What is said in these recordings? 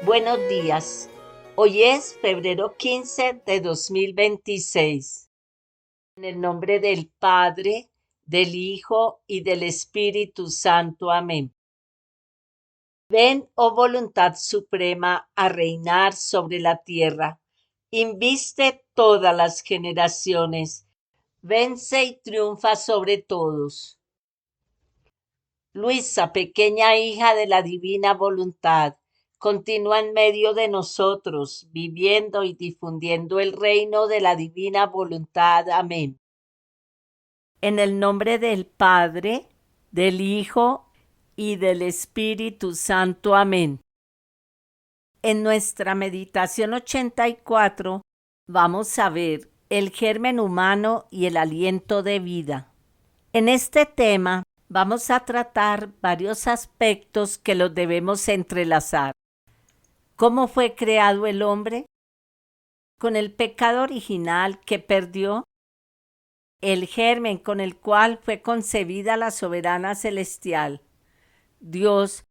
Buenos días. Hoy es febrero 15 de 2026. En el nombre del Padre, del Hijo y del Espíritu Santo. Amén. Ven, oh voluntad suprema, a reinar sobre la tierra. Inviste todas las generaciones. Vence y triunfa sobre todos. Luisa, pequeña hija de la divina voluntad, continúa en medio de nosotros, viviendo y difundiendo el reino de la divina voluntad. Amén. En el nombre del Padre, del Hijo y del Espíritu Santo. Amén. En nuestra meditación 84 vamos a ver el germen humano y el aliento de vida. En este tema vamos a tratar varios aspectos que los debemos entrelazar. ¿Cómo fue creado el hombre? Con el pecado original que perdió, el germen con el cual fue concebida la soberana celestial, Dios,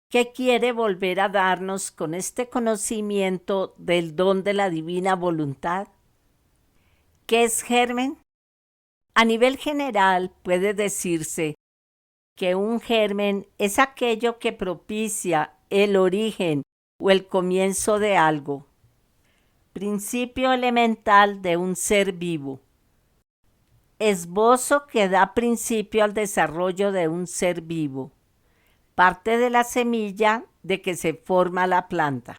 que quiere volver a darnos con este conocimiento del don de la divina voluntad. ¿Qué es germen? A nivel general puede decirse que un germen es aquello que propicia el origen o el comienzo de algo, principio elemental de un ser vivo, esbozo que da principio al desarrollo de un ser vivo, parte de la semilla de que se forma la planta.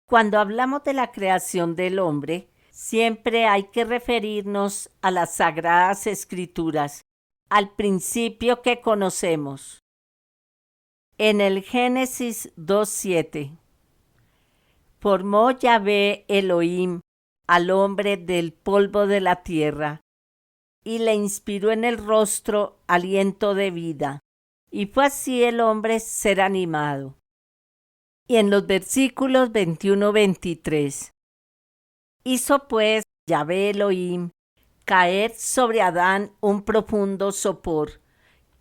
Cuando hablamos de la creación del hombre, siempre hay que referirnos a las sagradas escrituras, al principio que conocemos. En el Génesis 2:7, formó Yahvé Elohim al hombre del polvo de la tierra, y le inspiró en el rostro aliento de vida, y fue así el hombre ser animado. Y en los versículos 21-23, hizo pues Yahvé Elohim caer sobre Adán un profundo sopor,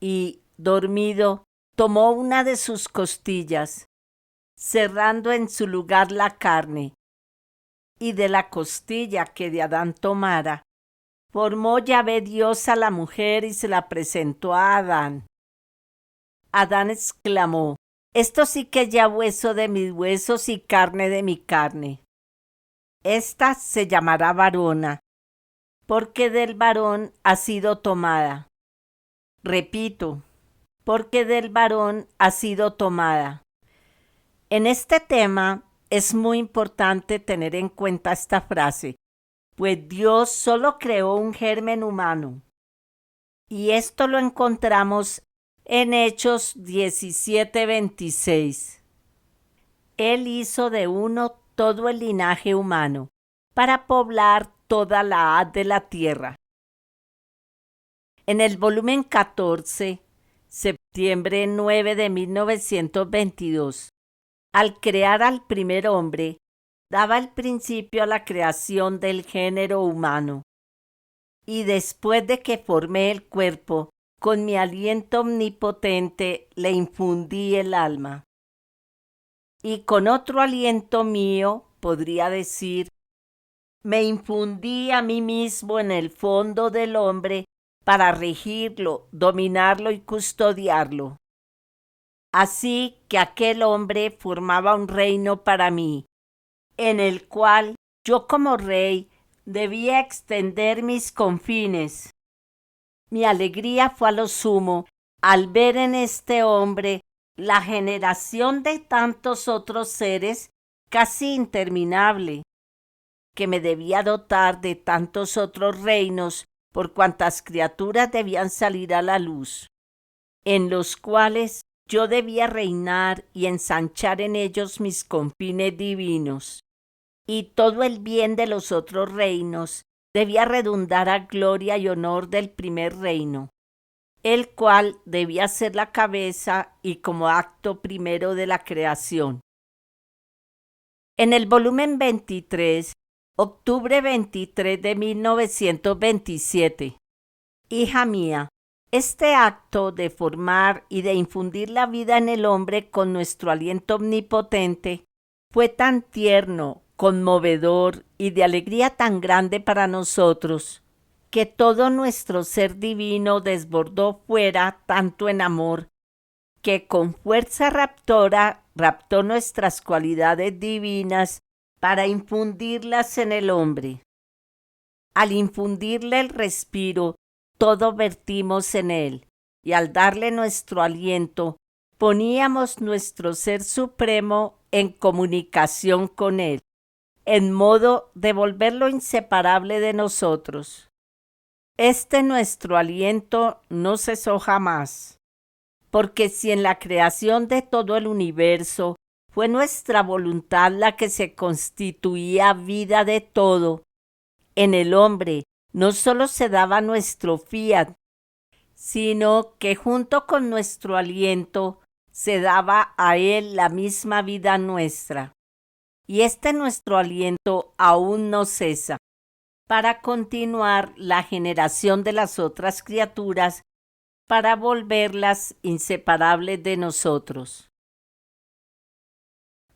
y, dormido, tomó una de sus costillas, cerrando en su lugar la carne, y de la costilla que de Adán tomara, formó Yahvé Dios a la mujer y se la presentó a Adán. Adán exclamó: esto sí que es ya hueso de mis huesos y carne de mi carne. Esta se llamará varona, porque del varón ha sido tomada. Repito, porque del varón ha sido tomada. En este tema es muy importante tener en cuenta esta frase, pues Dios solo creó un germen humano. Y esto lo encontramos en Hechos 17:26. Él hizo de uno todo el linaje humano, para poblar toda la haz de la tierra. En el volumen 14, septiembre 9 de 1922, al crear al primer hombre, daba el principio a la creación del género humano. Y después de que formé el cuerpo, con mi aliento omnipotente le infundí el alma. Y con otro aliento mío, podría decir, me infundí a mí mismo en el fondo del hombre para regirlo, dominarlo y custodiarlo. Así que aquel hombre formaba un reino para mí, en el cual yo como rey debía extender mis confines. Mi alegría fue a lo sumo al ver en este hombre la generación de tantos otros seres casi interminable, que me debía dotar de tantos otros reinos por cuantas criaturas debían salir a la luz, en los cuales yo debía reinar y ensanchar en ellos mis confines divinos, y todo el bien de los otros reinos debía redundar a gloria y honor del primer reino, el cual debía ser la cabeza y como acto primero de la creación. En el volumen 23, octubre 23 de 1927, hija mía, Este acto de formar y de infundir la vida en el hombre con nuestro aliento omnipotente fue tan tierno, conmovedor y de alegría tan grande para nosotros, que todo nuestro ser divino desbordó fuera tanto en amor, que con fuerza raptora raptó nuestras cualidades divinas para infundirlas en el hombre. Al infundirle el respiro, todo vertimos en él, y al darle nuestro aliento, poníamos nuestro ser supremo en comunicación con él, en modo de volverlo inseparable de nosotros. Este nuestro aliento no cesó jamás, porque si en la creación de todo el universo fue nuestra voluntad la que se constituía vida de todo, en el hombre no solo se daba nuestro fiat, sino que junto con nuestro aliento se daba a él la misma vida nuestra. Y este nuestro aliento aún no cesa, para continuar la generación de las otras criaturas, para volverlas inseparables de nosotros.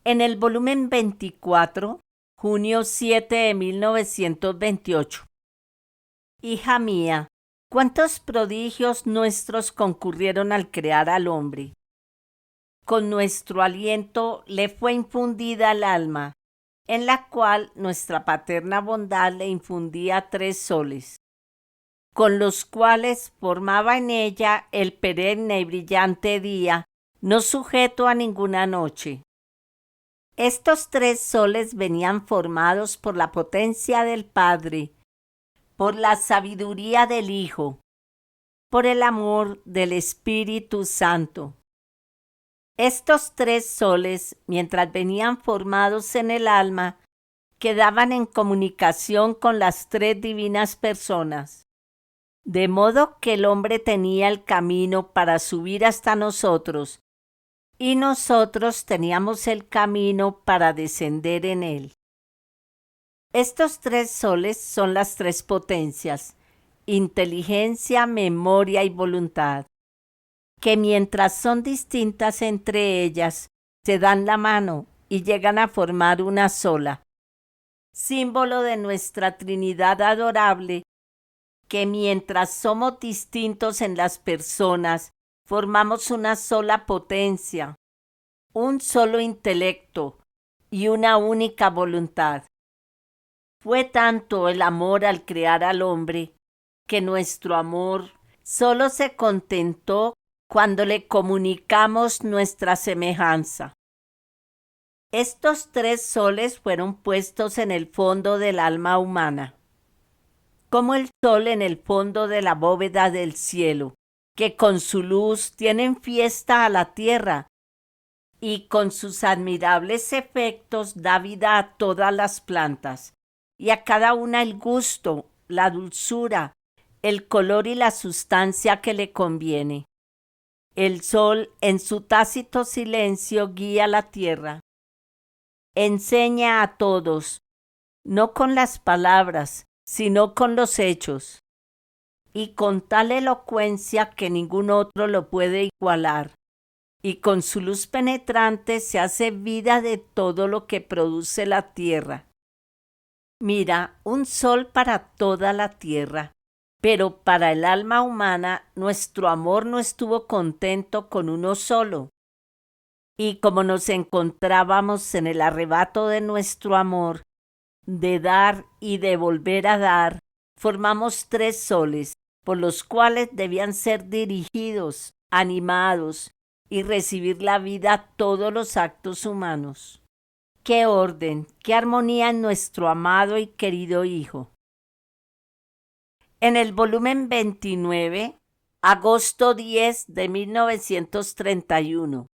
En el volumen 24, junio 7 de 1928. Hija mía, cuántos prodigios nuestros concurrieron al crear al hombre. Con nuestro aliento le fue infundida el alma, en la cual nuestra paterna bondad le infundía 3 soles, con los cuales formaba en ella el perenne y brillante día, no sujeto a ninguna noche. Estos 3 soles venían formados por la potencia del Padre, por la sabiduría del Hijo, por el amor del Espíritu Santo. Estos 3 soles, mientras venían formados en el alma, quedaban en comunicación con las 3 divinas personas, de modo que el hombre tenía el camino para subir hasta nosotros, y nosotros teníamos el camino para descender en él. Estos 3 soles son las 3 potencias, inteligencia, memoria y voluntad, que mientras son distintas entre ellas, se dan la mano y llegan a formar una sola, símbolo de nuestra Trinidad adorable, que mientras somos distintos en las personas, formamos una sola potencia, un solo intelecto y una única voluntad. Fue tanto el amor al crear al hombre, que nuestro amor solo se contentó cuando le comunicamos nuestra semejanza. Estos 3 soles fueron puestos en el fondo del alma humana, como el sol en el fondo de la bóveda del cielo, que con su luz tienen fiesta a la tierra, y con sus admirables efectos da vida a todas las plantas, y a cada una el gusto, la dulzura, el color y la sustancia que le conviene. El sol en su tácito silencio guía la tierra. Enseña a todos, no con las palabras, sino con los hechos, y con tal elocuencia que ningún otro lo puede igualar, y con su luz penetrante se hace vida de todo lo que produce la tierra. Mira, un sol para toda la tierra, pero para el alma humana nuestro amor no estuvo contento con uno solo. Y como nos encontrábamos en el arrebato de nuestro amor, de dar y de volver a dar, formamos 3 soles, por los cuales debían ser dirigidos, animados y recibir la vida todos los actos humanos. ¡Qué orden, qué armonía en nuestro amado y querido Hijo! En el volumen 29, agosto 10 de 1931.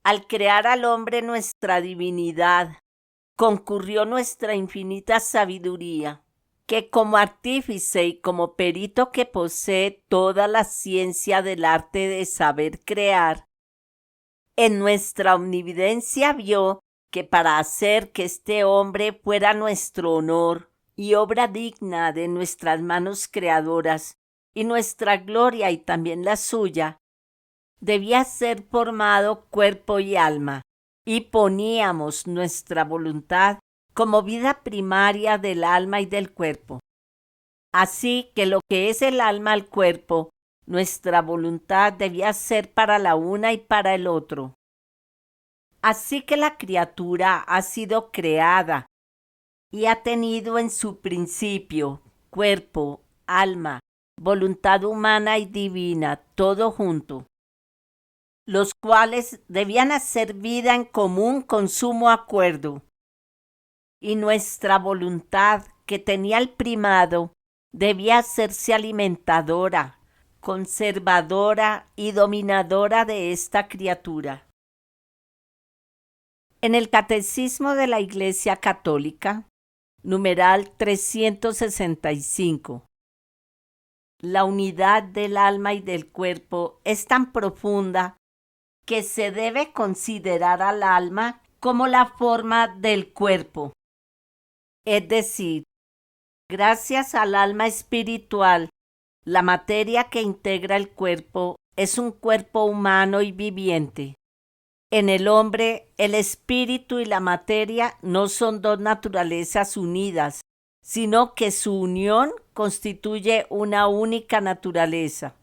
Al crear al hombre nuestra divinidad, concurrió nuestra infinita sabiduría, que como artífice y como perito que posee toda la ciencia del arte de saber crear, en nuestra omnividencia vio que para hacer que este hombre fuera nuestro honor y obra digna de nuestras manos creadoras, y nuestra gloria y también la suya, debía ser formado cuerpo y alma, y poníamos nuestra voluntad como vida primaria del alma y del cuerpo. Así que lo que es el alma al cuerpo, nuestra voluntad debía ser para la una y para el otro. Así que la criatura ha sido creada y ha tenido en su principio cuerpo, alma, voluntad humana y divina, todo junto, los cuales debían hacer vida en común con sumo acuerdo. Y nuestra voluntad, que tenía el primado, debía hacerse alimentadora, conservadora y dominadora de esta criatura. En el Catecismo de la Iglesia Católica, numeral 365, la unidad del alma y del cuerpo es tan profunda que se debe considerar al alma como la forma del cuerpo. Es decir, gracias al alma espiritual, la materia que integra el cuerpo es un cuerpo humano y viviente. En el hombre, el espíritu y la materia no son dos naturalezas unidas, sino que su unión constituye una única naturaleza.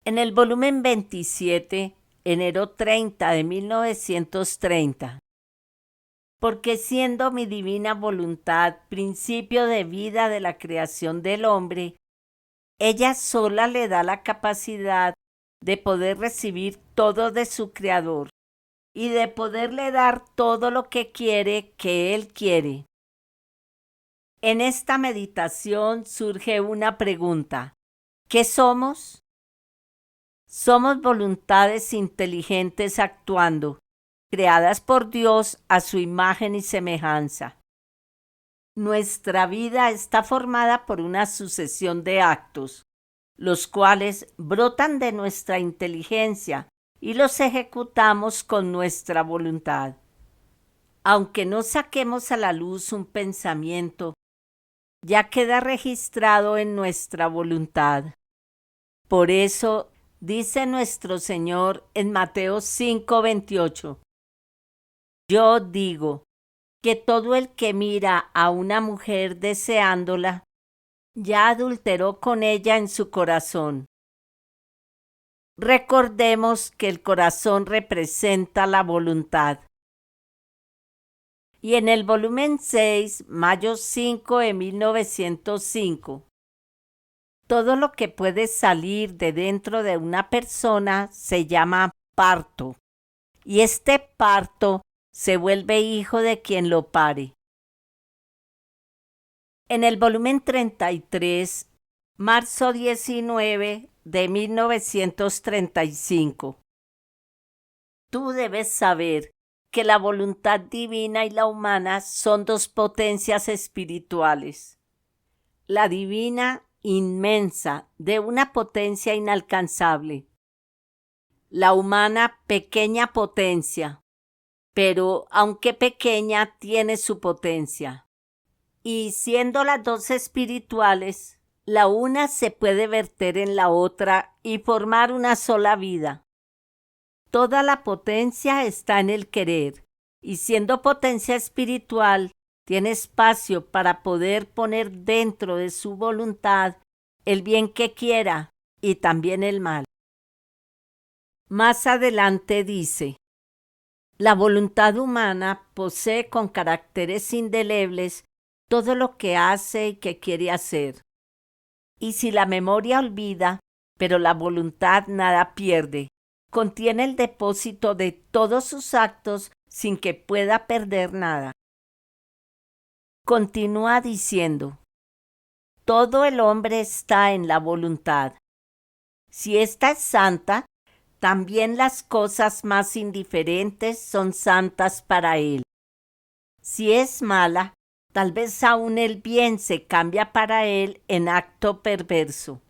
En el volumen 27, enero 30 de 1930, porque siendo mi divina voluntad principio de vida de la creación del hombre, ella sola le da la capacidad de poder recibir todo de su Creador y de poderle dar todo lo que quiere que Él quiere. En esta meditación surge una pregunta: ¿qué somos? Somos voluntades inteligentes actuando, creadas por Dios a su imagen y semejanza. Nuestra vida está formada por una sucesión de actos, los cuales brotan de nuestra inteligencia y los ejecutamos con nuestra voluntad. Aunque no saquemos a la luz un pensamiento, ya queda registrado en nuestra voluntad. Por eso dice nuestro Señor en Mateo 5:28, yo digo que todo el que mira a una mujer deseándola, ya adulteró con ella en su corazón. Recordemos que el corazón representa la voluntad. Y en el volumen 6, mayo 5 de 1905, todo lo que puede salir de dentro de una persona se llama parto, y este parto se vuelve hijo de quien lo pare. En el volumen 33, marzo 19 de 1935, tú debes saber que la voluntad divina y la humana son dos potencias espirituales. La divina, inmensa, de una potencia inalcanzable. La humana, pequeña potencia, pero aunque pequeña, tiene su potencia. Y siendo las dos espirituales, la una se puede verter en la otra y formar una sola vida. Toda la potencia está en el querer, y siendo potencia espiritual, tiene espacio para poder poner dentro de su voluntad el bien que quiera y también el mal. Más adelante dice, la voluntad humana posee con caracteres indelebles todo lo que hace y que quiere hacer. Y si la memoria olvida, pero la voluntad nada pierde, contiene el depósito de todos sus actos sin que pueda perder nada. Continúa diciendo, todo el hombre está en la voluntad. Si ésta es santa, también las cosas más indiferentes son santas para él. Si es mala, tal vez aún el bien se cambia para él en acto perverso.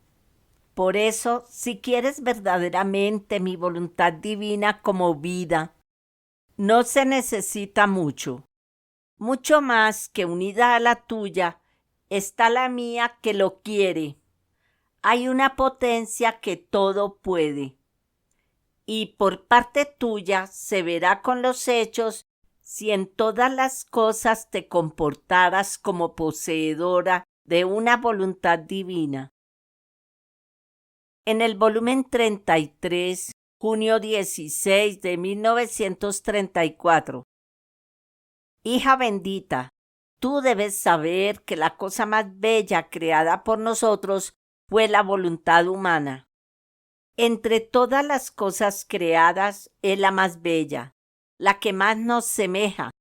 Por eso, si quieres verdaderamente mi voluntad divina como vida, no se necesita mucho. Mucho más que unida a la tuya, está la mía que lo quiere. hay una potencia que todo puede. Y por parte tuya se verá con los hechos si en todas las cosas te comportaras como poseedora de una voluntad divina. En el volumen 33, junio 16 de 1934. Hija bendita, tú debes saber que la cosa más bella creada por nosotros fue la voluntad humana. Entre todas las cosas creadas es la más bella, la que más nos semeja.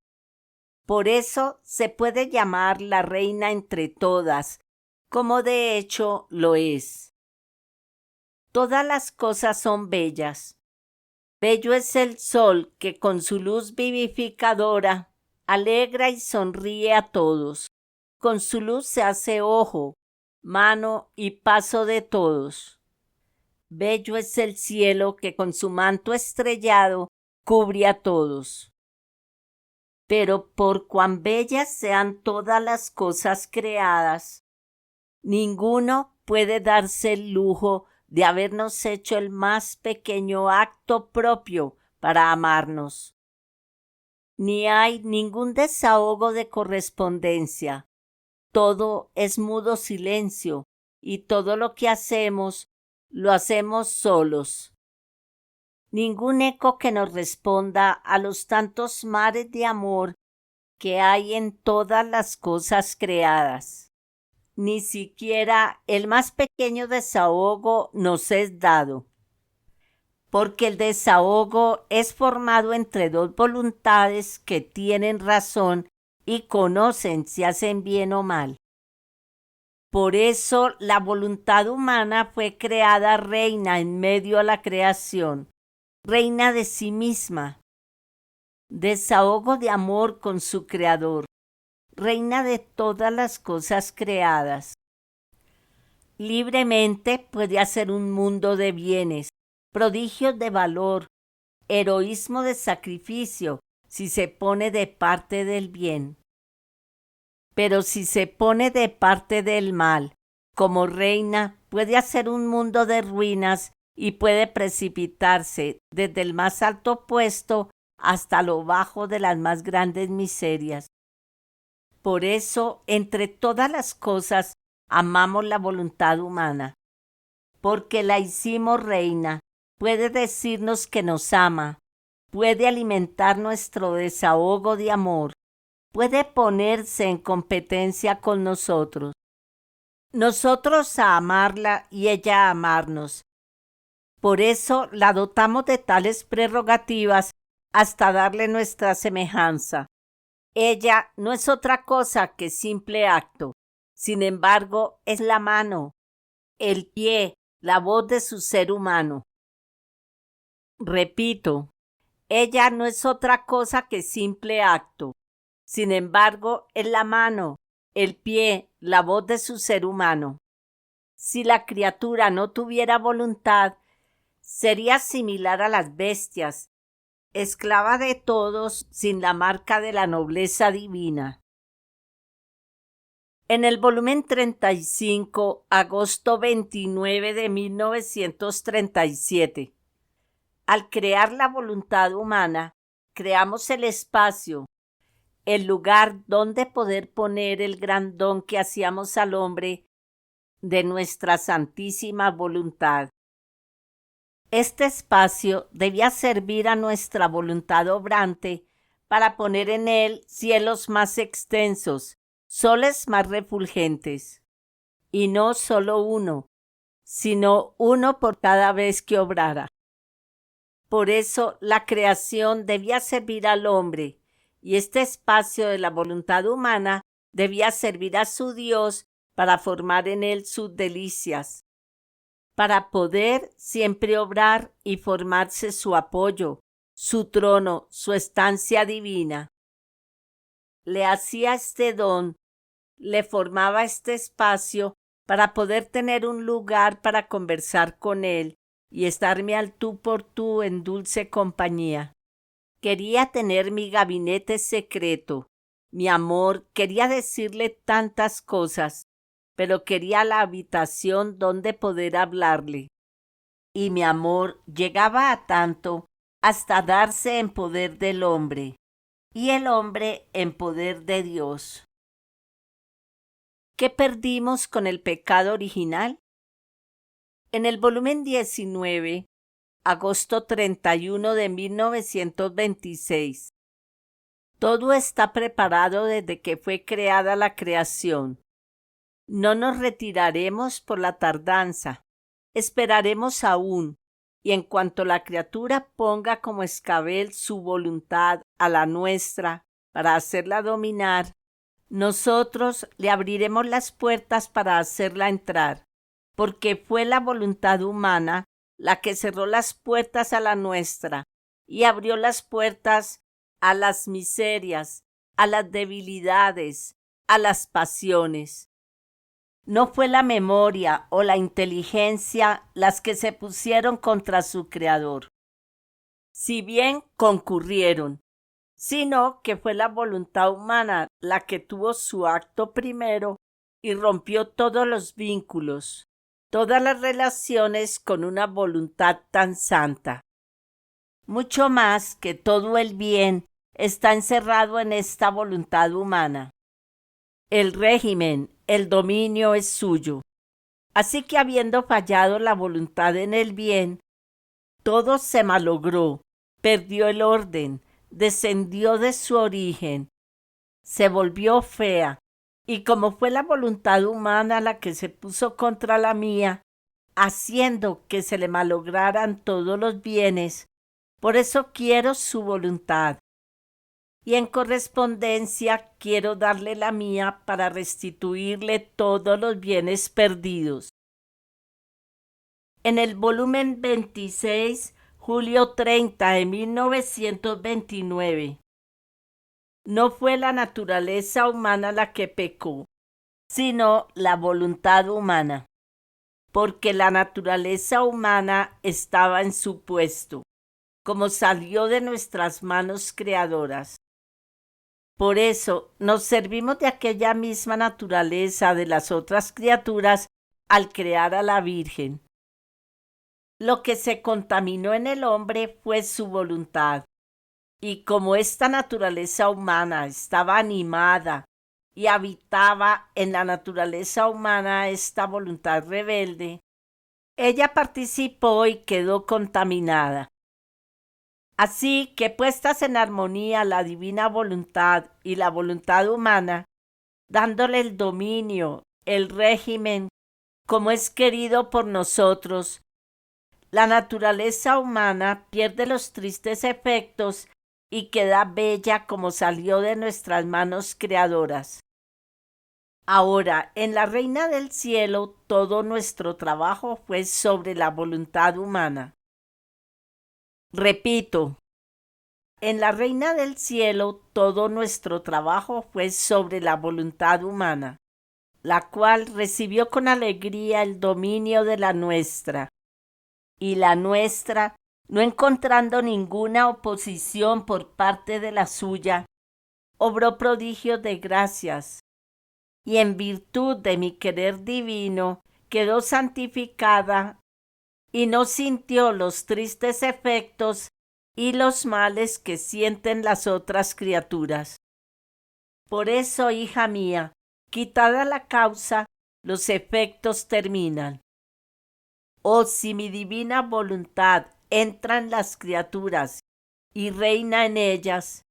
Por eso se puede llamar la reina entre todas, como de hecho lo es. Todas las cosas son bellas. Bello es el sol que con su luz vivificadora alegra y sonríe a todos. Con su luz se hace ojo, mano y paso de todos. Bello es el cielo que con su manto estrellado cubre a todos. Pero por cuán bellas sean todas las cosas creadas, ninguno puede darse el lujo de habernos hecho el más pequeño acto propio para amarnos. Ni hay ningún desahogo de correspondencia. Todo es mudo silencio y todo lo que hacemos, lo hacemos solos. Ningún eco que nos responda a los tantos mares de amor que hay en todas las cosas creadas. Ni siquiera el más pequeño desahogo nos es dado, porque el desahogo es formado entre dos voluntades que tienen razón y conocen si hacen bien o mal. Por eso la voluntad humana fue creada reina en medio de la creación, reina de sí misma, desahogo de amor con su Creador, reina de todas las cosas creadas. Libremente puede hacer un mundo de bienes, prodigios de valor, heroísmo de sacrificio, si se pone de parte del bien. Pero si se pone de parte del mal, como reina, puede hacer un mundo de ruinas y puede precipitarse desde el más alto puesto hasta lo bajo de las más grandes miserias. Por eso, entre todas las cosas, amamos la voluntad humana, porque la hicimos reina, puede decirnos que nos ama, puede alimentar nuestro desahogo de amor, puede ponerse en competencia con nosotros. Nosotros a amarla y ella a amarnos. Por eso la dotamos de tales prerrogativas hasta darle nuestra semejanza. Ella no es otra cosa que simple acto. Sin embargo, es la mano, el pie, la voz de su ser humano. Repito, ella no es otra cosa que simple acto. Sin embargo, es la mano, el pie, la voz de su ser humano. Si la criatura no tuviera voluntad, sería similar a las bestias, esclava de todos sin la marca de la nobleza divina. En el volumen 35, agosto 29 de 1937. Al crear la voluntad humana, creamos el espacio, el lugar donde poder poner el gran don que hacíamos al hombre de nuestra santísima voluntad. Este espacio debía servir a nuestra voluntad obrante para poner en él cielos más extensos, soles más refulgentes, y no solo uno, sino uno por cada vez que obrara. Por eso la creación debía servir al hombre, y este espacio de la voluntad humana debía servir a su Dios para formar en él sus delicias, para poder siempre obrar y formarse su apoyo, su trono, su estancia divina. Le hacía este don, le formaba este espacio para poder tener un lugar para conversar con él y estarme al tú por tú en dulce compañía. Quería tener mi gabinete secreto. Mi amor quería decirle tantas cosas. pero quería la habitación donde poder hablarle. Y mi amor llegaba a tanto hasta darse en poder del hombre, y el hombre en poder de Dios. ¿Qué perdimos con el pecado original? En el volumen 19, agosto 31 de 1926. Todo está preparado desde que fue creada la creación. No nos retiraremos por la tardanza. Esperaremos aún, y en cuanto la criatura ponga como escabel su voluntad a la nuestra para hacerla dominar, nosotros le abriremos las puertas para hacerla entrar, porque fue la voluntad humana la que cerró las puertas a la nuestra y abrió las puertas a las miserias, a las debilidades, a las pasiones. No fue la memoria o la inteligencia las que se pusieron contra su Creador, si bien concurrieron, sino que fue la voluntad humana la que tuvo su acto primero y rompió todos los vínculos, todas las relaciones con una voluntad tan santa. Mucho más que todo el bien está encerrado en esta voluntad humana. El régimen, el dominio es suyo. Así que habiendo fallado la voluntad en el bien, todo se malogró, perdió el orden, descendió de su origen, se volvió fea, y como fue la voluntad humana la que se puso contra la mía, haciendo que se le malograran todos los bienes, por eso quiero su voluntad. Y en correspondencia quiero darle la mía para restituirle todos los bienes perdidos. En el volumen 26, julio 30 de 1929. No fue la naturaleza humana la que pecó, sino la voluntad humana, porque la naturaleza humana estaba en su puesto, como salió de nuestras manos creadoras. Por eso nos servimos de aquella misma naturaleza de las otras criaturas al crear a la Virgen. Lo que se contaminó en el hombre fue su voluntad, y como esta naturaleza humana estaba animada y habitaba en la naturaleza humana esta voluntad rebelde, ella participó y quedó contaminada. Así que puestas en armonía la divina voluntad y la voluntad humana, dándole el dominio, el régimen, como es querido por nosotros, la naturaleza humana pierde los tristes efectos y queda bella como salió de nuestras manos creadoras. Ahora, en la Reina del Cielo, todo nuestro trabajo fue sobre la voluntad humana. Repito, en la Reina del Cielo todo nuestro trabajo fue sobre la voluntad humana, la cual recibió con alegría el dominio de la nuestra, y la nuestra, no encontrando ninguna oposición por parte de la suya, obró prodigios de gracias, y en virtud de mi querer divino quedó santificada y no sintió los tristes efectos y los males que sienten las otras criaturas. Por eso, hija mía, quitada la causa, los efectos terminan. Oh, si mi divina voluntad entra en las criaturas y reina en ellas,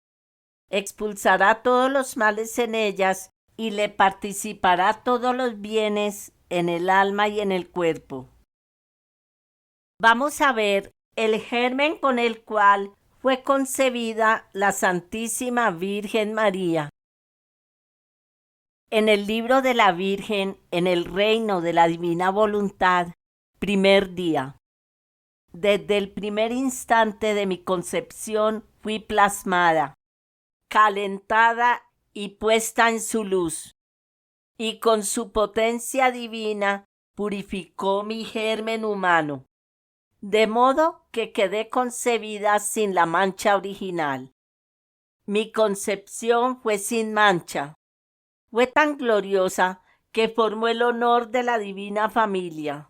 expulsará todos los males en ellas y le participará todos los bienes en el alma y en el cuerpo. Vamos a ver el germen con el cual fue concebida la Santísima Virgen María. En el libro de la Virgen, en el reino de la divina voluntad, primer día. Desde el primer instante de mi concepción fui plasmada, calentada y puesta en su luz, y con su potencia divina purificó mi germen humano, de modo que quedé concebida sin la mancha original. Mi concepción fue sin mancha. Fue tan gloriosa que formó el honor de la divina familia.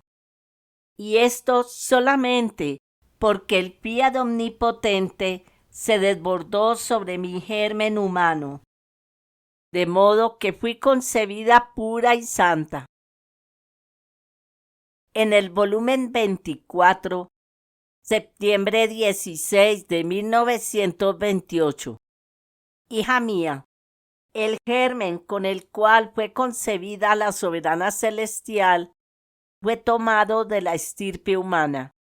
Y esto solamente porque el fiat omnipotente se desbordó sobre mi germen humano, de modo que fui concebida pura y santa. En el volumen 24, septiembre 16 de 1928. Hija mía, el germen con el cual fue concebida la soberana celestial fue tomado de la estirpe humana,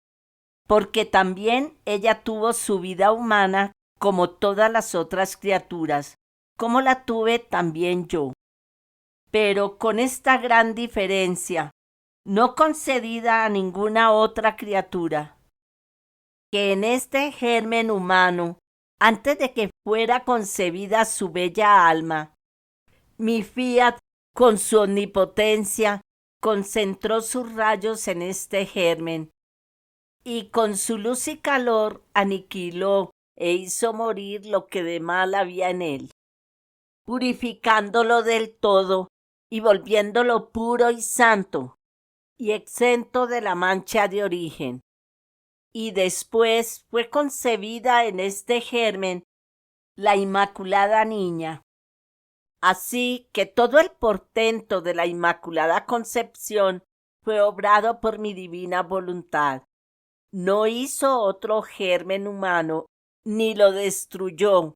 porque también ella tuvo su vida humana como todas las otras criaturas, como la tuve también yo. Pero con esta gran diferencia, no concedida a ninguna otra criatura, que en este germen humano, antes de que fuera concebida su bella alma, mi fiat, con su omnipotencia, concentró sus rayos en este germen, y con su luz y calor aniquiló e hizo morir lo que de mal había en él, purificándolo del todo y volviéndolo puro y santo, y exento de la mancha de origen. Y después fue concebida en este germen la Inmaculada Niña. Así que todo el portento de la Inmaculada Concepción fue obrado por mi divina voluntad. No hizo otro germen humano, ni lo destruyó,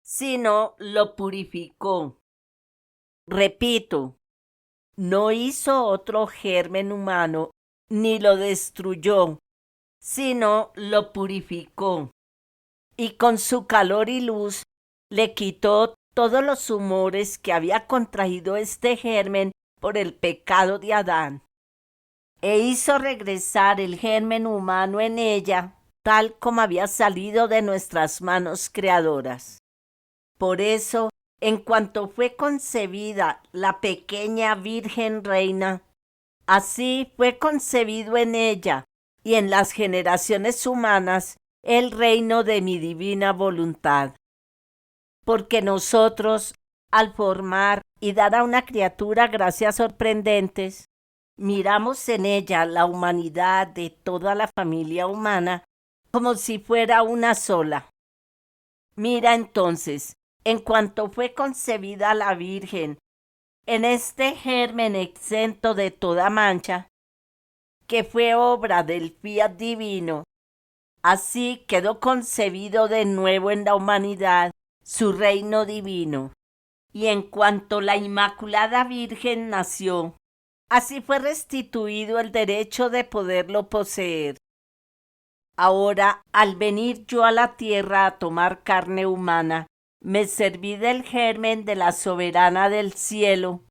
sino lo purificó. Repito, no hizo otro germen humano, ni lo destruyó, sino lo purificó. Y con su calor y luz le quitó todos los humores que había contraído este germen por el pecado de Adán, e hizo regresar el germen humano en ella, tal como había salido de nuestras manos creadoras. Por eso, en cuanto fue concebida la pequeña Virgen Reina, así fue concebido en ella y en las generaciones humanas el reino de mi divina voluntad. Porque nosotros, al formar y dar a una criatura gracias sorprendentes, miramos en ella la humanidad de toda la familia humana como si fuera una sola. Mira entonces, en cuanto fue concebida la Virgen, en este germen exento de toda mancha, que fue obra del fiat divino, así quedó concebido de nuevo en la humanidad su reino divino. Y en cuanto la Inmaculada Virgen nació, así fue restituido el derecho de poderlo poseer. Ahora, al venir yo a la tierra a tomar carne humana, me serví del germen de la soberana del cielo,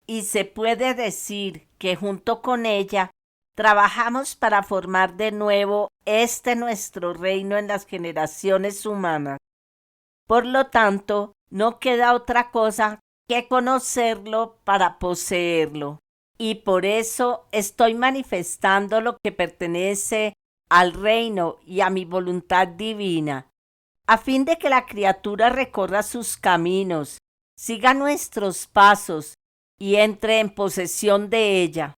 y se puede decir que junto con ella trabajamos para formar de nuevo este nuestro reino en las generaciones humanas. Por lo tanto, no queda otra cosa que conocerlo para poseerlo, y por eso estoy manifestando lo que pertenece al reino y a mi voluntad divina, a fin de que la criatura recorra sus caminos, siga nuestros pasos y entre en posesión de ella.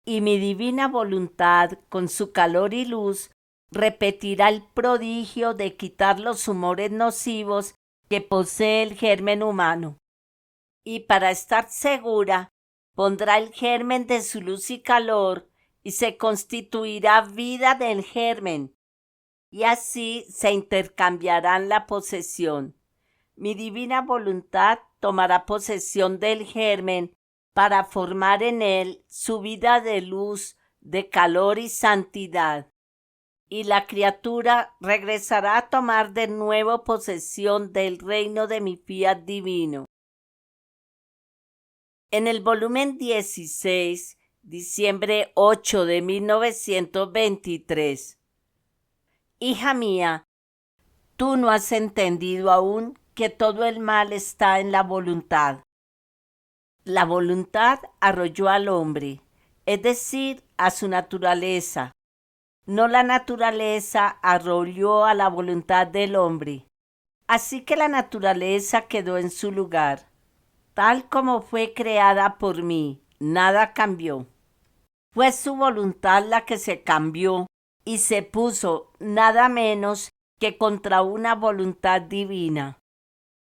Y mi divina voluntad, con su calor y luz, repetirá el prodigio de quitar los humores nocivos que posee el germen humano. Y para estar segura, pondrá el germen de su luz y calor, y se constituirá vida del germen, y así se intercambiarán la posesión. Mi divina voluntad tomará posesión del germen para formar en él su vida de luz, de calor y santidad. Y la criatura regresará a tomar de nuevo posesión del reino de mi fiat divino. En el volumen 16, diciembre 8 de 1923. Hija mía, tú no has entendido aún que todo el mal está en la voluntad. La voluntad arrolló al hombre, es decir, a su naturaleza. No la naturaleza arrolló a la voluntad del hombre. Así que la naturaleza quedó en su lugar. Tal como fue creada por mí, nada cambió. Fue su voluntad la que se cambió y se puso nada menos que contra una voluntad divina.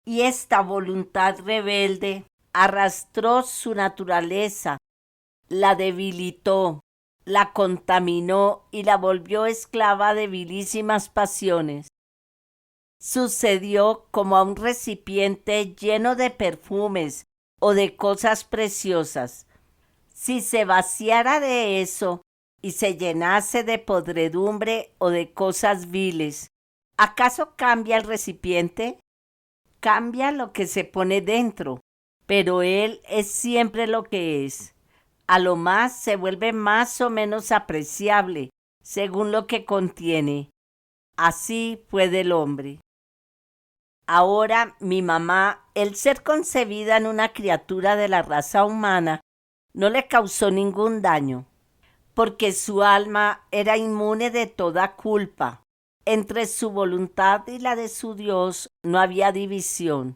Y esta voluntad rebelde arrastró su naturaleza, la debilitó, la contaminó y la volvió esclava de vilísimas pasiones. Sucedió como a un recipiente lleno de perfumes o de cosas preciosas. Si se vaciara de eso y se llenase de podredumbre o de cosas viles, ¿acaso cambia el recipiente? Cambia lo que se pone dentro, pero él es siempre lo que es. A lo más se vuelve más o menos apreciable, según lo que contiene. Así fue del hombre. Ahora mi mamá, el ser concebida en una criatura de la raza humana, no le causó ningún daño, porque su alma era inmune de toda culpa. Entre su voluntad y la de su Dios no había división.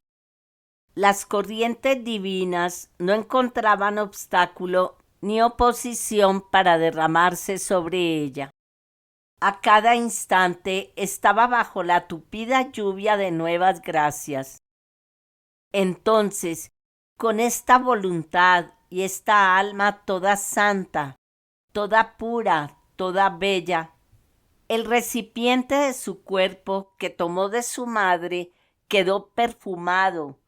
Las corrientes divinas no encontraban obstáculo ni oposición para derramarse sobre ella. A cada instante estaba bajo la tupida lluvia de nuevas gracias. Entonces, con esta voluntad y esta alma toda santa, toda pura, toda bella, el recipiente de su cuerpo que tomó de su madre quedó perfumado,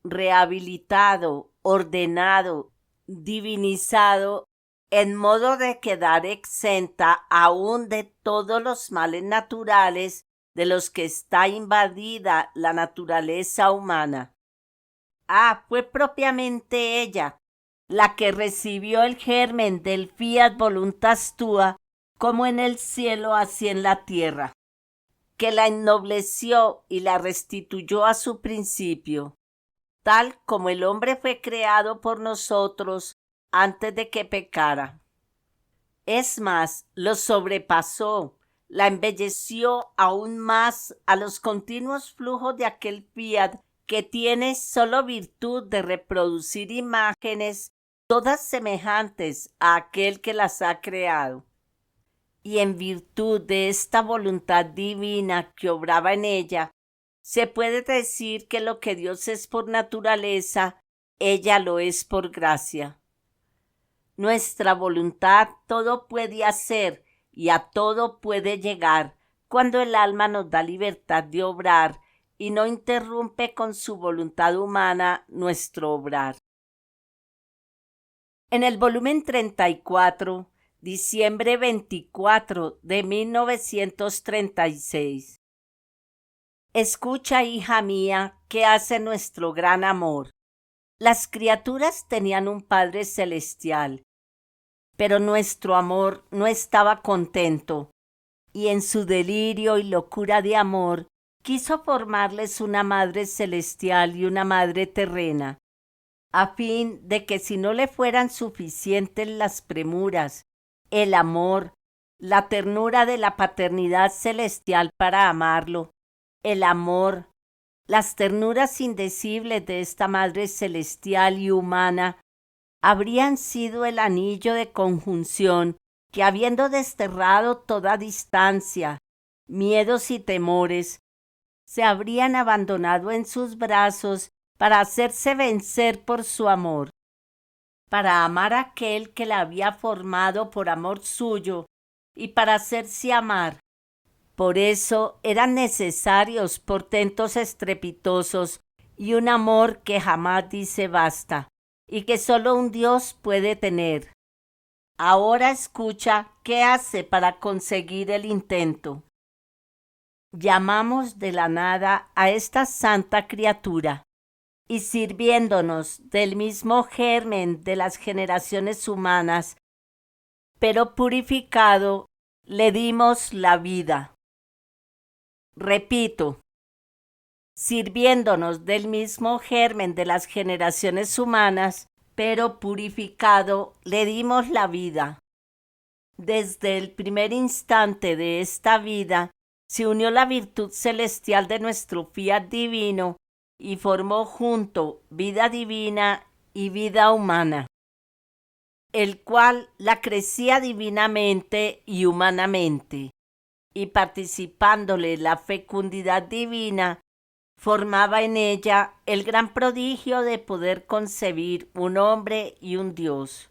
rehabilitado, ordenado, divinizado, en modo de quedar exenta aún de todos los males naturales de los que está invadida la naturaleza humana. Fue propiamente ella la que recibió el germen del fiat voluntas tua, como en el cielo así en la tierra, que la ennobleció y la restituyó a su principio, tal como el hombre fue creado por nosotros antes de que pecara. Es más, lo sobrepasó, la embelleció aún más a los continuos flujos de aquel fiat que tiene sólo virtud de reproducir imágenes todas semejantes a aquel que las ha creado. Y en virtud de esta voluntad divina que obraba en ella, se puede decir que lo que Dios es por naturaleza, ella lo es por gracia. Nuestra voluntad todo puede hacer y a todo puede llegar cuando el alma nos da libertad de obrar y no interrumpe con su voluntad humana nuestro obrar. En el volumen 34, diciembre 24 de 1936. Escucha, hija mía, qué hace nuestro gran amor. Las criaturas tenían un Padre celestial, pero nuestro amor no estaba contento, y en su delirio y locura de amor quiso formarles una madre celestial y una madre terrena, a fin de que si no le fueran suficientes las premuras, el amor, la ternura de la paternidad celestial para amarlo, el amor, las ternuras indecibles de esta madre celestial y humana, habrían sido el anillo de conjunción que, habiendo desterrado toda distancia, miedos y temores, se habrían abandonado en sus brazos para hacerse vencer por su amor, para amar a aquel que la había formado por amor suyo y para hacerse amar. Por eso eran necesarios portentos estrepitosos y un amor que jamás dice basta y que solo un Dios puede tener. Ahora escucha qué hace para conseguir el intento. Llamamos de la nada a esta santa criatura y sirviéndonos del mismo germen de las generaciones humanas, pero purificado, le dimos la vida. Repito, sirviéndonos del mismo germen de las generaciones humanas, pero purificado, le dimos la vida. Desde el primer instante de esta vida, se unió la virtud celestial de nuestro fiat divino y formó junto vida divina y vida humana, el cual la crecía divinamente y humanamente, y participándole la fecundidad divina, formaba en ella el gran prodigio de poder concebir un hombre y un Dios.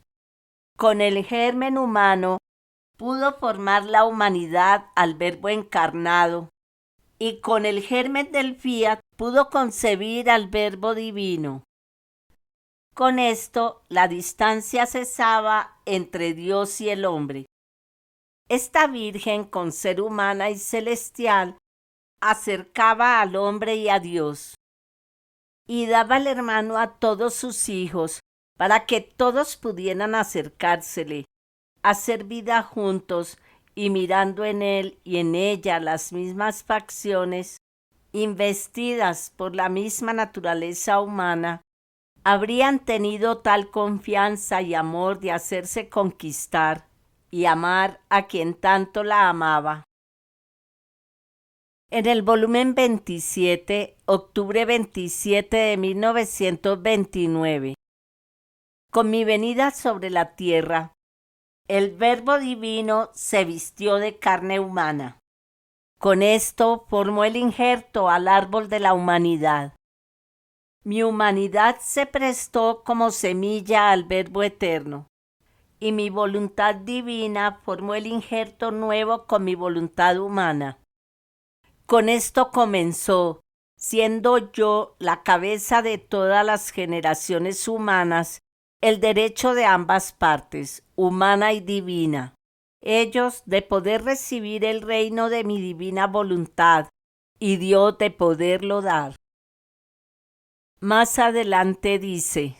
Con el germen humano pudo formar la humanidad al Verbo encarnado, y con el germen del fiat pudo concebir al Verbo divino. Con esto la distancia cesaba entre Dios y el hombre. Esta Virgen, con ser humana y celestial, acercaba al hombre y a Dios, y daba el hermano a todos sus hijos, para que todos pudieran acercársele, hacer vida juntos, y mirando en él y en ella las mismas facciones, investidas por la misma naturaleza humana, habrían tenido tal confianza y amor de hacerse conquistar y amar a quien tanto la amaba. En el volumen 27, octubre 27 de 1929, con mi venida sobre la tierra, el Verbo divino se vistió de carne humana. Con esto formó el injerto al árbol de la humanidad. Mi humanidad se prestó como semilla al Verbo eterno, y mi voluntad divina formó el injerto nuevo con mi voluntad humana. Con esto comenzó, siendo yo la cabeza de todas las generaciones humanas, el derecho de ambas partes, humana y divina, ellos de poder recibir el reino de mi divina voluntad, y Dios de poderlo dar. Más adelante dice: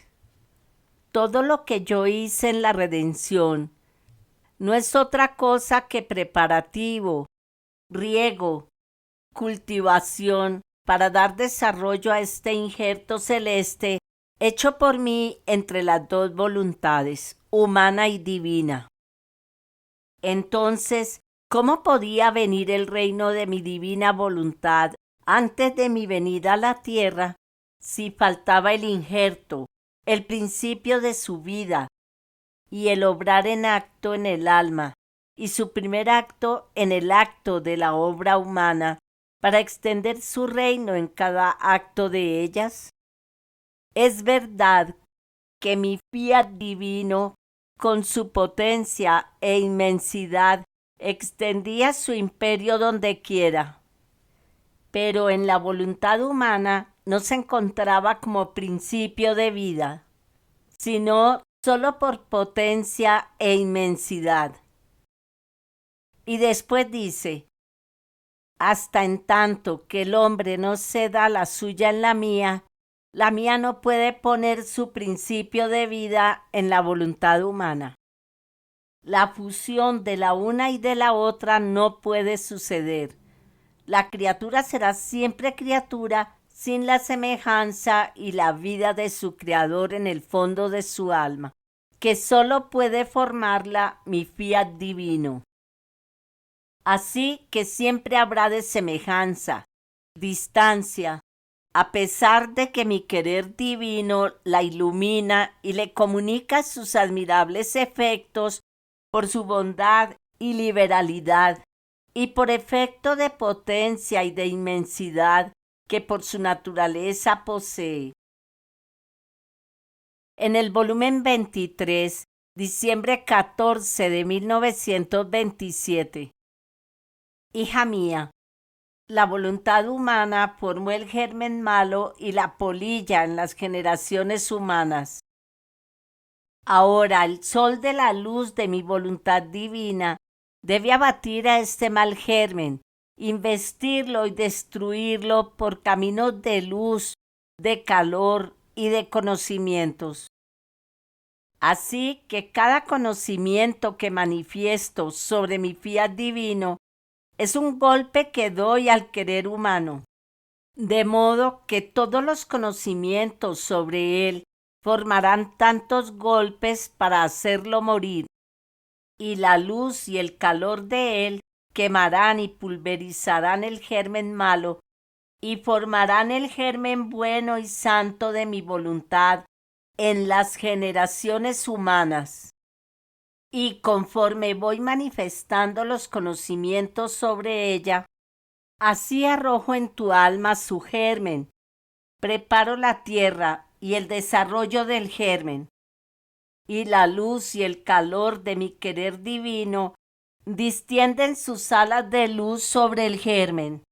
todo lo que yo hice en la redención no es otra cosa que preparativo, riego, cultivación para dar desarrollo a este injerto celeste hecho por mí entre las dos voluntades, humana y divina. Entonces, ¿cómo podía venir el reino de mi divina voluntad antes de mi venida a la tierra si faltaba el injerto, el principio de su vida, y el obrar en acto en el alma, y su primer acto en el acto de la obra humana, para extender su reino en cada acto de ellas? Es verdad que mi fiat divino, con su potencia e inmensidad, extendía su imperio donde quiera, pero en la voluntad humana no se encontraba como principio de vida, sino solo por potencia e inmensidad. Y después dice: hasta en tanto que el hombre no ceda la suya en la mía no puede poner su principio de vida en la voluntad humana. La fusión de la una y de la otra no puede suceder. La criatura será siempre criatura sin la semejanza y la vida de su Creador en el fondo de su alma, que sólo puede formarla mi fiat divino. Así que siempre habrá de semejanza, distancia, a pesar de que mi querer divino la ilumina y le comunica sus admirables efectos por su bondad y liberalidad, y por efecto de potencia y de inmensidad que por su naturaleza posee. En el volumen 23, diciembre 14 de 1927. Hija mía, la voluntad humana formó el germen malo y la polilla en las generaciones humanas. Ahora el sol de la luz de mi voluntad divina debe abatir a este mal germen, investirlo y destruirlo por caminos de luz, de calor y de conocimientos. Así que cada conocimiento que manifiesto sobre mi fiat divino es un golpe que doy al querer humano, de modo que todos los conocimientos sobre él formarán tantos golpes para hacerlo morir, y la luz y el calor de él quemarán y pulverizarán el germen malo y formarán el germen bueno y santo de mi voluntad en las generaciones humanas. Y conforme voy manifestando los conocimientos sobre ella, así arrojo en tu alma su germen, preparo la tierra y el desarrollo del germen, y la luz y el calor de mi querer divino distienden sus alas de luz sobre el germen.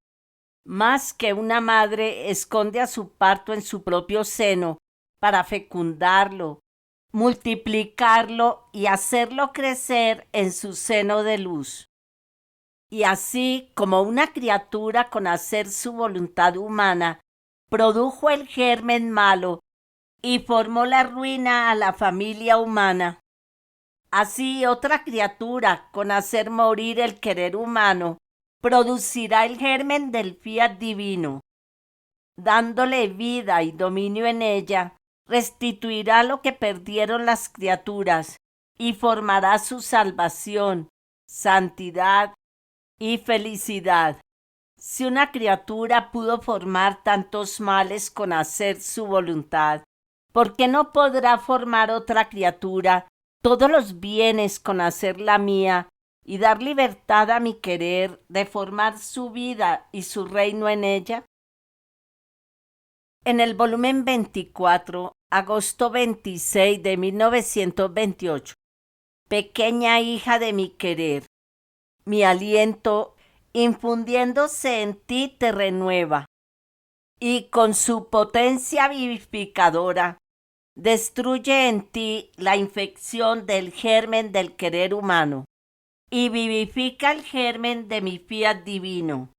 Más que una madre esconde a su parto en su propio seno para fecundarlo, multiplicarlo y hacerlo crecer en su seno de luz. Y así como una criatura con hacer su voluntad humana produjo el germen malo y formó la ruina a la familia humana, así otra criatura con hacer morir el querer humano producirá el germen del fiat divino. Dándole vida y dominio en ella, restituirá lo que perdieron las criaturas y formará su salvación, santidad y felicidad. Si una criatura pudo formar tantos males con hacer su voluntad, ¿por qué no podrá formar otra criatura todos los bienes con hacer la mía y dar libertad a mi querer de formar su vida y su reino en ella? En el volumen 24, agosto 26 de 1928. Pequeña hija de mi querer, mi aliento, infundiéndose en ti, te renueva, y con su potencia vivificadora, destruye en ti la infección del germen del querer humano, y vivifica el germen de mi fiat divino.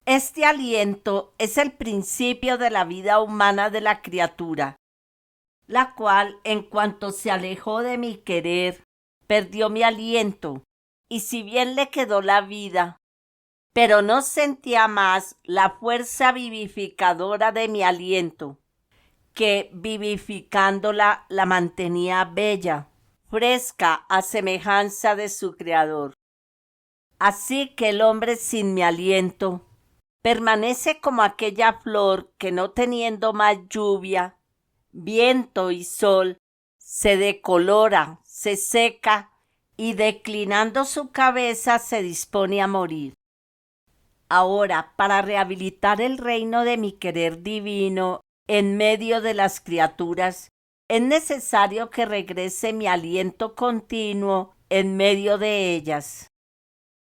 Este aliento es el principio de la vida humana de la criatura, la cual, en cuanto se alejó de mi querer, perdió mi aliento, y si bien le quedó la vida, pero no sentía más la fuerza vivificadora de mi aliento, que vivificándola la mantenía bella, fresca a semejanza de su Creador. Así que el hombre sin mi aliento permanece como aquella flor que, no teniendo más lluvia, viento y sol, se decolora, se seca y declinando su cabeza se dispone a morir. Ahora, para rehabilitar el reino de mi querer divino en medio de las criaturas, es necesario que regrese mi aliento continuo en medio de ellas,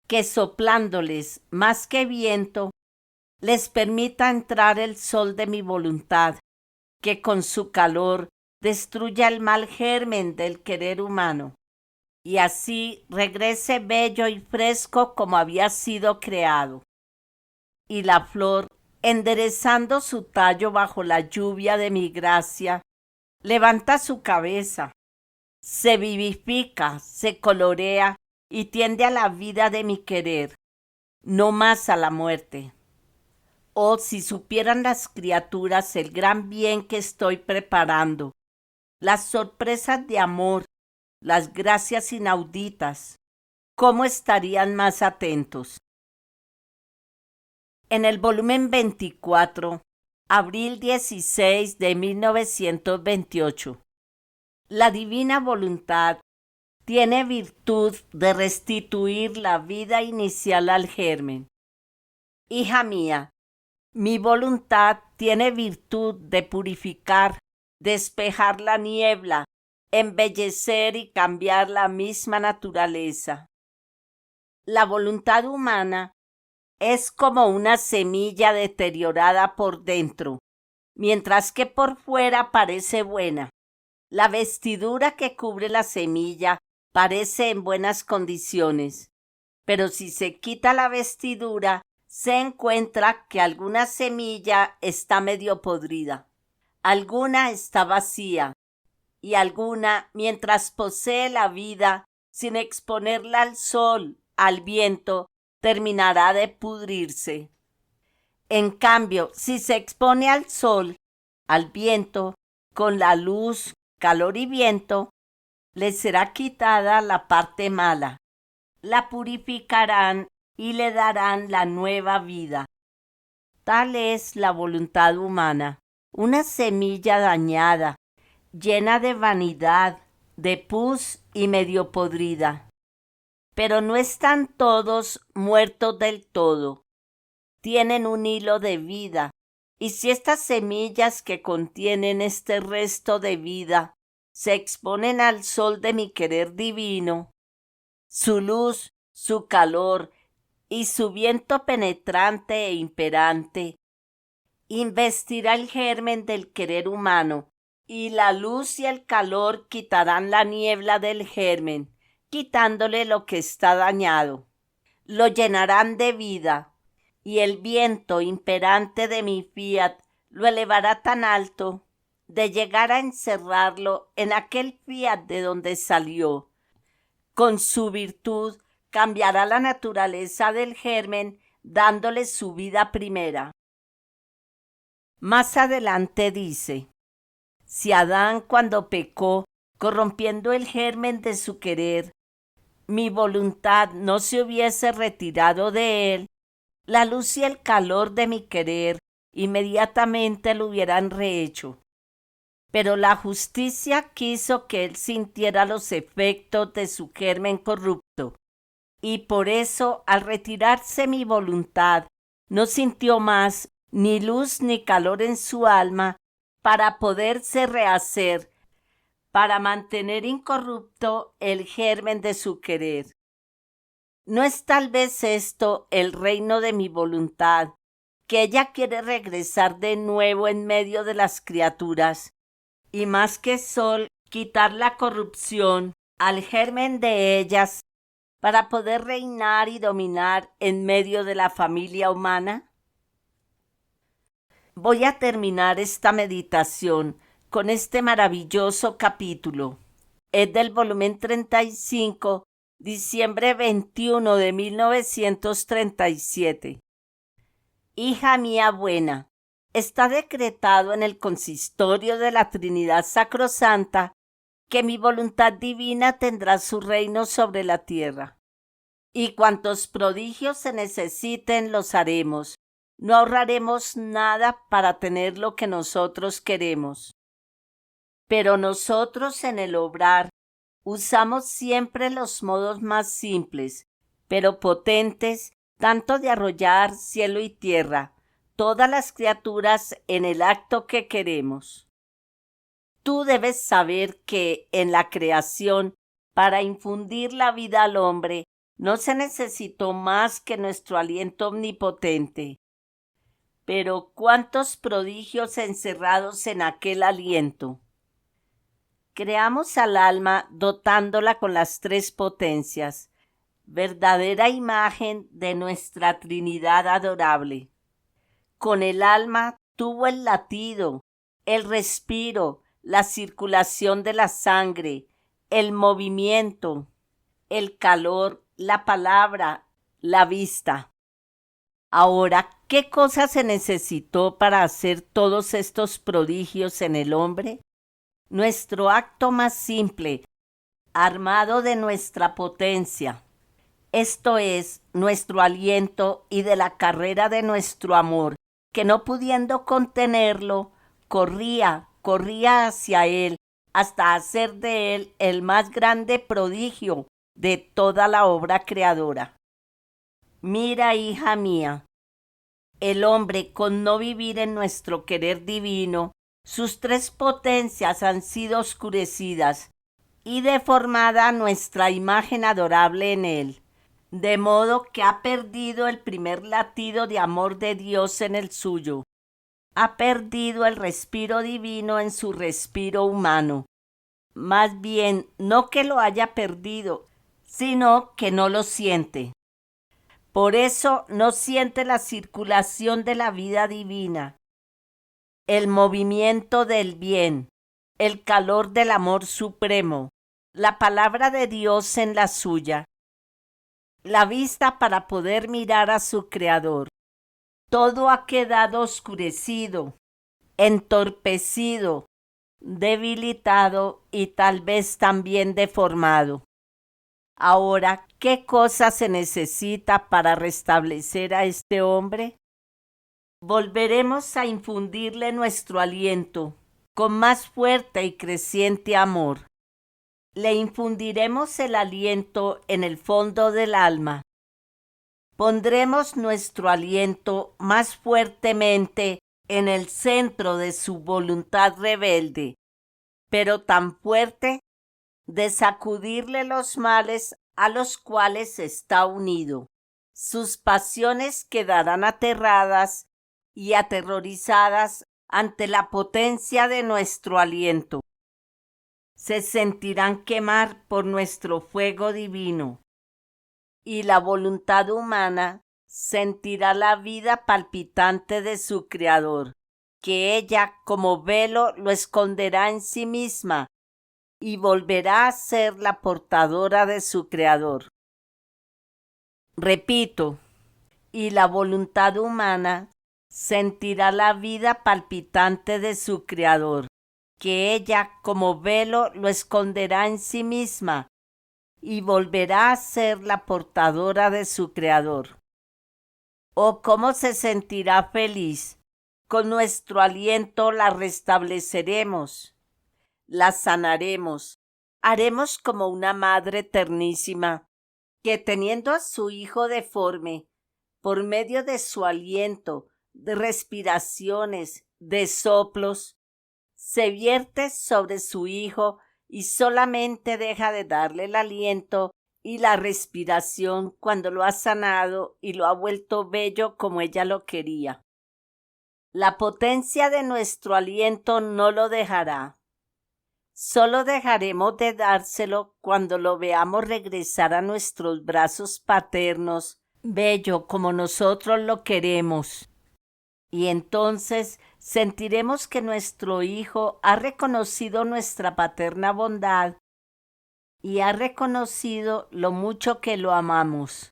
que soplándoles más que viento, les permita entrar el sol de mi voluntad, que con su calor destruya el mal germen del querer humano, y así regrese bello y fresco como había sido creado. Y la flor, enderezando su tallo bajo la lluvia de mi gracia, levanta su cabeza, se vivifica, se colorea y tiende a la vida de mi querer, no más a la muerte. Oh, si supieran las criaturas el gran bien que estoy preparando, las sorpresas de amor, las gracias inauditas, ¿cómo estarían más atentos? En el volumen 24, abril 16 de 1928, la divina voluntad tiene virtud de restituir la vida inicial al germen. Hija mía, mi voluntad tiene virtud de purificar, despejar la niebla, embellecer y cambiar la misma naturaleza. La voluntad humana es como una semilla deteriorada por dentro, mientras que por fuera parece buena. La vestidura que cubre la semilla parece en buenas condiciones, pero si se quita la vestidura, se encuentra que alguna semilla está medio podrida, alguna está vacía, y alguna, mientras posee la vida, sin exponerla al sol, al viento, terminará de pudrirse. En cambio, si se expone al sol, al viento, con la luz, calor y viento, le será quitada la parte mala, la purificarán y le darán la nueva vida. Tal es la voluntad humana, una semilla dañada, llena de vanidad, de pus y medio podrida. Pero no están todos muertos del todo. Tienen un hilo de vida, y si estas semillas que contienen este resto de vida se exponen al sol de mi querer divino, su luz, su calor y su viento penetrante e imperante, investirá el germen del querer humano, y la luz y el calor quitarán la niebla del germen, quitándole lo que está dañado. Lo llenarán de vida, y el viento imperante de mi fiat lo elevará tan alto de llegar a encerrarlo en aquel fiat de donde salió. Con su virtud cambiará la naturaleza del germen, dándole su vida primera. Más adelante dice: si Adán, cuando pecó, corrompiendo el germen de su querer, mi voluntad no se hubiese retirado de él, la luz y el calor de mi querer inmediatamente lo hubieran rehecho. Pero la justicia quiso que él sintiera los efectos de su germen corrupto, y por eso, al retirarse mi voluntad, no sintió más ni luz ni calor en su alma para poderse rehacer, para mantener incorrupto el germen de su querer. ¿No es tal vez esto el reino de mi voluntad, que ella quiere regresar de nuevo en medio de las criaturas, y más que sol, quitar la corrupción al germen de ellas para poder reinar y dominar en medio de la familia humana? Voy a terminar esta meditación con este maravilloso capítulo. Es del volumen 35, diciembre 21 de 1937. Hija mía buena, está decretado en el consistorio de la Trinidad Sacrosanta que mi voluntad divina tendrá su reino sobre la tierra. Y cuantos prodigios se necesiten los haremos. No ahorraremos nada para tener lo que nosotros queremos. Pero nosotros en el obrar usamos siempre los modos más simples, pero potentes, tanto de arrollar cielo y tierra, todas las criaturas en el acto que queremos. Tú debes saber que en la creación, para infundir la vida al hombre, no se necesitó más que nuestro aliento omnipotente. Pero cuántos prodigios encerrados en aquel aliento. Creamos al alma dotándola con las tres potencias, verdadera imagen de nuestra Trinidad adorable. Con el alma tuvo el latido, el respiro, la circulación de la sangre, el movimiento, el calor, la palabra, la vista. Ahora, ¿qué cosa se necesitó para hacer todos estos prodigios en el hombre? Nuestro acto más simple, armado de nuestra potencia, esto es, nuestro aliento y de la carrera de nuestro amor, que no pudiendo contenerlo, corría hacia él, hasta hacer de él el más grande prodigio de toda la obra creadora. Mira, hija mía, el hombre, con no vivir en nuestro querer divino, sus tres potencias han sido oscurecidas y deformada nuestra imagen adorable en él, de modo que ha perdido el primer latido de amor de Dios en el suyo, ha perdido el respiro divino en su respiro humano. Más bien, no que lo haya perdido, sino que no lo siente. Por eso no siente la circulación de la vida divina, el movimiento del bien, el calor del amor supremo, la palabra de Dios en la suya, la vista para poder mirar a su Creador. Todo ha quedado oscurecido, entorpecido, debilitado y tal vez también deformado. Ahora, ¿qué cosa se necesita para restablecer a este hombre? volveremos a infundirle nuestro aliento con más fuerte y creciente amor. Le infundiremos el aliento en el fondo del alma. Pondremos nuestro aliento más fuertemente en el centro de su voluntad rebelde, pero tan fuerte de sacudirle los males a los cuales está unido. Sus pasiones quedarán aterradas y aterrorizadas ante la potencia de nuestro aliento. Se sentirán quemar por nuestro fuego divino, y la voluntad humana sentirá la vida palpitante de su Creador, que ella como velo lo esconderá en sí misma y volverá a ser la portadora de su Creador. Repito, y la voluntad humana sentirá la vida palpitante de su Creador, que ella como velo lo esconderá en sí misma y volverá a ser la portadora de su Creador. Oh, cómo se sentirá feliz. Con nuestro aliento la restableceremos, la sanaremos, haremos como una madre ternísima que teniendo a su hijo deforme, por medio de su aliento, de respiraciones, de soplos, se vierte sobre su hijo y solamente deja de darle el aliento y la respiración cuando lo ha sanado y lo ha vuelto bello como ella lo quería. La potencia de nuestro aliento no lo dejará. Solo dejaremos de dárselo cuando lo veamos regresar a nuestros brazos paternos, bello como nosotros lo queremos. Y entonces sentiremos que nuestro hijo ha reconocido nuestra paterna bondad y ha reconocido lo mucho que lo amamos.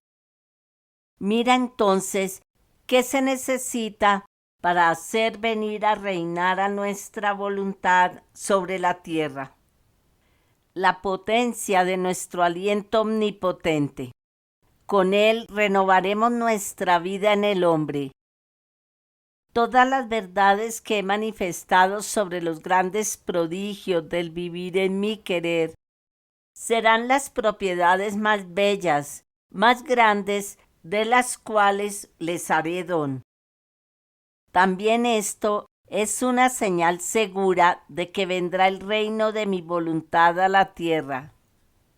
Mira entonces qué se necesita para hacer venir a reinar a nuestra voluntad sobre la tierra. La potencia de nuestro aliento omnipotente. Con él renovaremos nuestra vida en el hombre. Todas las verdades que he manifestado sobre los grandes prodigios del vivir en mi querer serán las propiedades más bellas, más grandes, de las cuales les haré don. También esto es una señal segura de que vendrá el reino de mi voluntad a la tierra.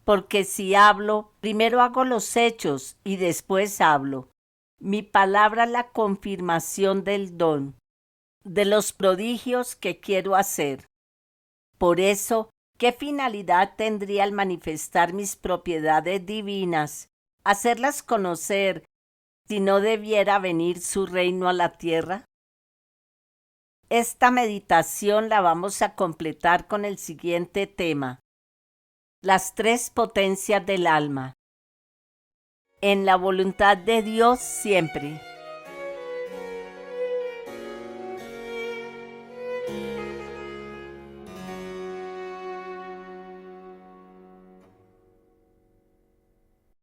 Porque si hablo, primero hago los hechos y después hablo. Mi palabra es la confirmación del don, de los prodigios que quiero hacer. Por eso, ¿qué finalidad tendría el manifestar mis propiedades divinas, hacerlas conocer, si no debiera venir su reino a la tierra? Esta meditación la vamos a completar con el siguiente tema: las tres potencias del alma. En la voluntad de Dios siempre.